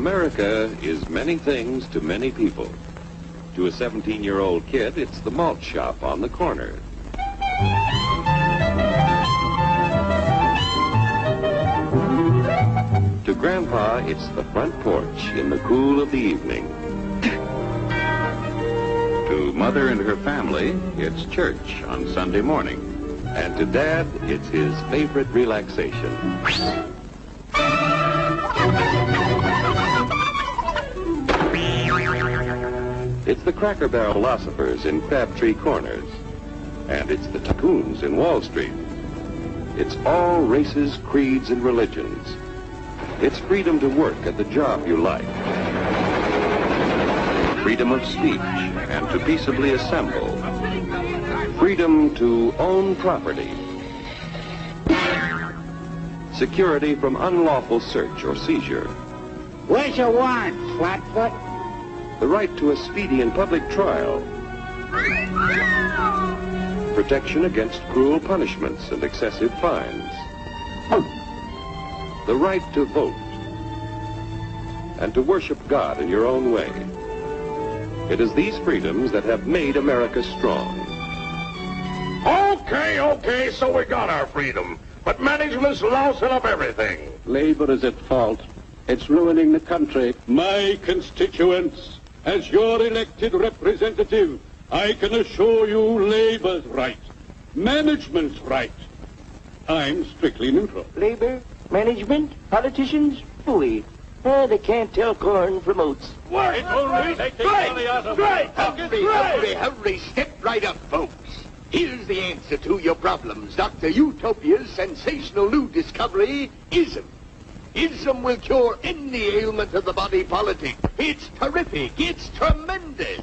America is many things to many people. To a 17-year-old kid, it's the malt shop on the corner. To Grandpa, it's the front porch in the cool of the evening. To Mother and her family, it's church on Sunday morning. And to Dad, it's his favorite relaxation. It's the Cracker Barrel philosophers in Crabtree Corners. And it's the tycoons in Wall Street. It's all races, creeds, and religions. It's freedom to work at the job you like. Freedom of speech and to peaceably assemble. Freedom to own property. Security from unlawful search or seizure. Where's your warrant, Flatfoot? The right to a speedy and public trial. Protection against cruel punishments and excessive fines. The right to vote. And to worship God in your own way. It is these freedoms that have made America strong. Okay, so we got our freedom. But management's lousing up everything. Labor is at fault. It's ruining the country. My constituents, as your elected representative, I can assure you Labor's right. Management's right. I'm strictly neutral. Labor, management, politicians, fooey. They can't tell corn from oats. Wait! Hurry, step right up, folks. Here's the answer to your problems. Dr. Utopia's sensational new discovery, ism. Ism will cure any ailment of the body politic. It's terrific. It's tremendous.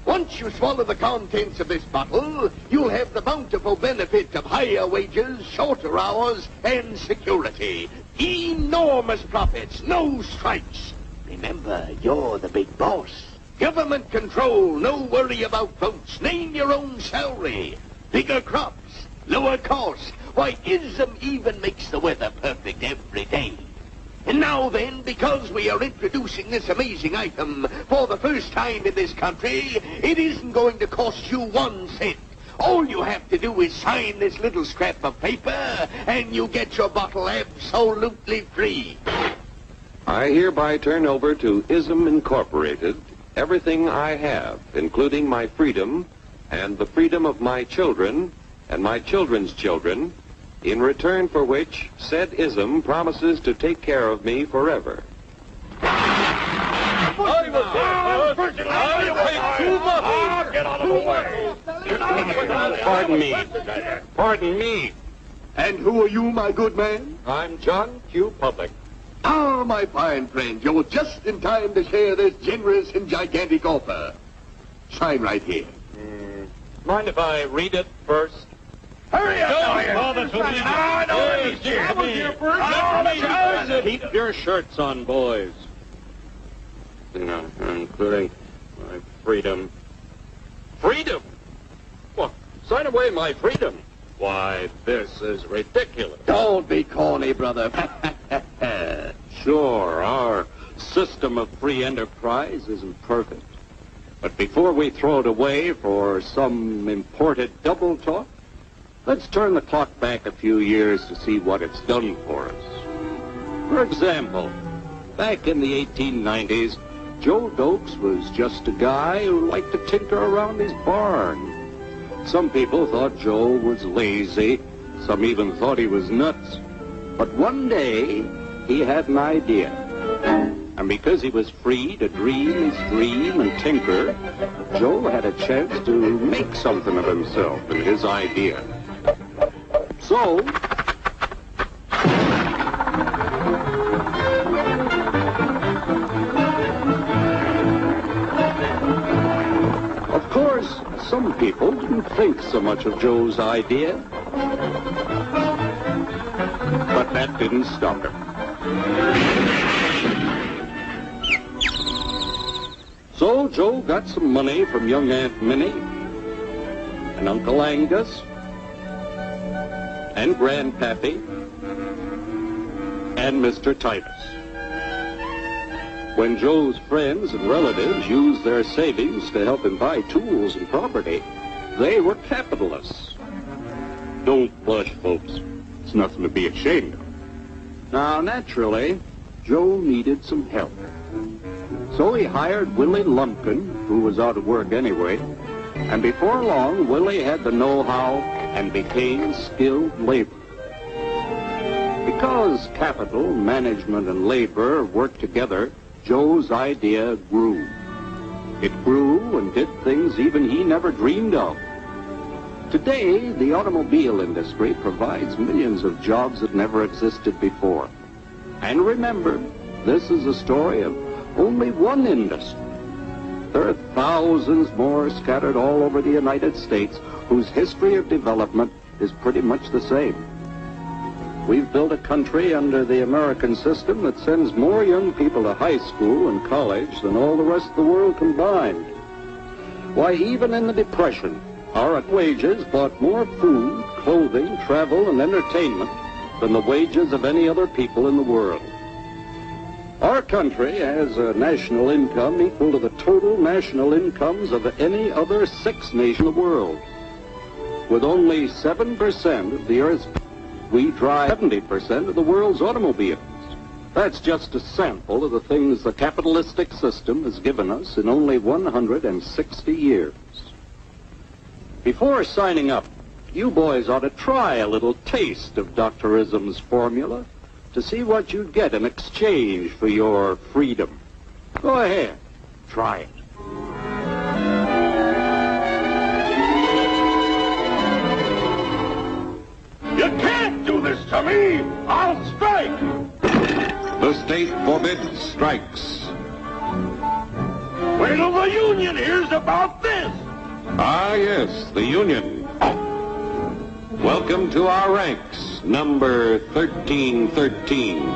Once you swallow the contents of this bottle, you'll have the bountiful benefit of higher wages, shorter hours, and security. Enormous profits, no strikes. Remember, you're the big boss. Government control, no worry about votes. Name your own salary. Bigger crops, lower costs. Why, ism even makes the weather perfect every day. And now then, because we are introducing this amazing item for the first time in this country, it isn't going to cost you 1 cent. All you have to do is sign this little scrap of paper, and you get your bottle absolutely free. I hereby turn over to ISM Incorporated everything I have, including my freedom and the freedom of my children and my children's children, in return for which said ISM promises to take care of me forever. Pardon me. And who are you, my good man? I'm John Q. Public. Ah, my fine friend, you're just in time to share this generous and gigantic offer. Sign right here. Mind if I read it first? Hurry up! Keep your shirts on, boys. Including my freedom. Freedom? What? Sign away my freedom? Why, this is ridiculous. Don't be corny, brother. Sure, our system of free enterprise isn't perfect. But before we throw it away for some imported double talk, let's turn the clock back a few years to see what it's done for us. For example, back in the 1890s, Joe Dokes was just a guy who liked to tinker around his barn. Some people thought Joe was lazy. Some even thought he was nuts. But one day, he had an idea. And because he was free to dream his dream and tinker, Joe had a chance to make something of himself and his idea. So, of course, some people didn't think so much of Joe's idea. But that didn't stop him. So Joe got some money from young Aunt Minnie and Uncle Angus and Grandpappy and Mr. Titus. When Joe's friends and relatives used their savings to help him buy tools and property, they were capitalists. Don't blush, folks. It's nothing to be ashamed of. Now, naturally, Joe needed some help. So he hired Willie Lumpkin, who was out of work anyway, and before long, Willie had the know-how and became skilled labor. Because capital, management, and labor worked together, Joe's idea grew. It grew and did things even he never dreamed of. Today, the automobile industry provides millions of jobs that never existed before. And remember, this is a story of only one industry. There are thousands more scattered all over the United States whose history of development is pretty much the same. We've built a country under the American system that sends more young people to high school and college than all the rest of the world combined. Why, even in the Depression, our wages bought more food, clothing, travel, and entertainment than the wages of any other people in the world. Our country has a national income equal to the total national incomes of any other 6 nations in the world. With only 7% of the Earth's people, we drive 70% of the world's automobiles. That's just a sample of the things the capitalistic system has given us in only 160 years. Before signing up, you boys ought to try a little taste of Dr. Ism's formula to see what you'd get in exchange for your freedom. Go ahead, try it. You can't do this to me! I'll strike! The state forbids strikes. Wait till the union hears about this! Ah, yes, the union. Welcome to our ranks, number 1313.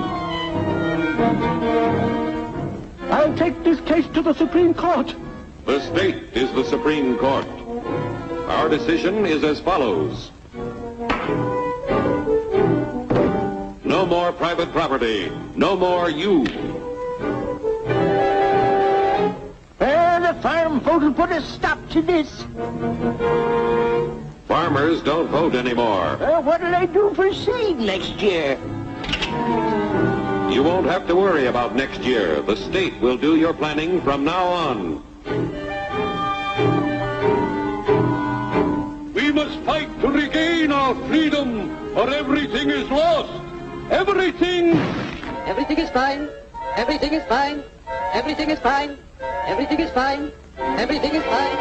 I'll take this case to the Supreme Court. The state is the Supreme Court. Our decision is as follows. No more private property. No more you. The farm vote will put a stop to this. Farmers don't vote anymore. What'll I do for seed next year? You won't have to worry about next year. The state will do your planning from now on. We must fight to regain our freedom, or everything is lost. Everything! Everything is fine. Everything is fine. Everything is fine. Everything is fine. Everything is fine.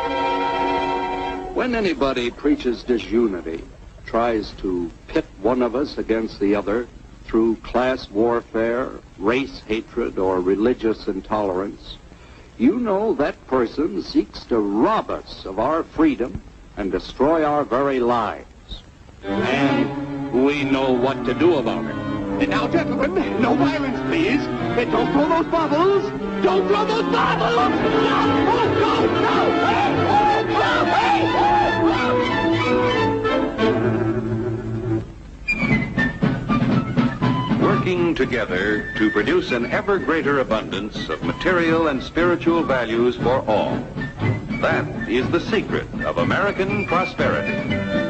When anybody preaches disunity, tries to pit one of us against the other through class warfare, race hatred, or religious intolerance, you know that person seeks to rob us of our freedom and destroy our very lives. And we know what to do about it. Now, gentlemen, no violence, please. Don't throw those bubbles. Don't throw those bubbles. No! Oh, no! Working together to produce an ever greater abundance of material and spiritual values for all. That is the secret of American prosperity.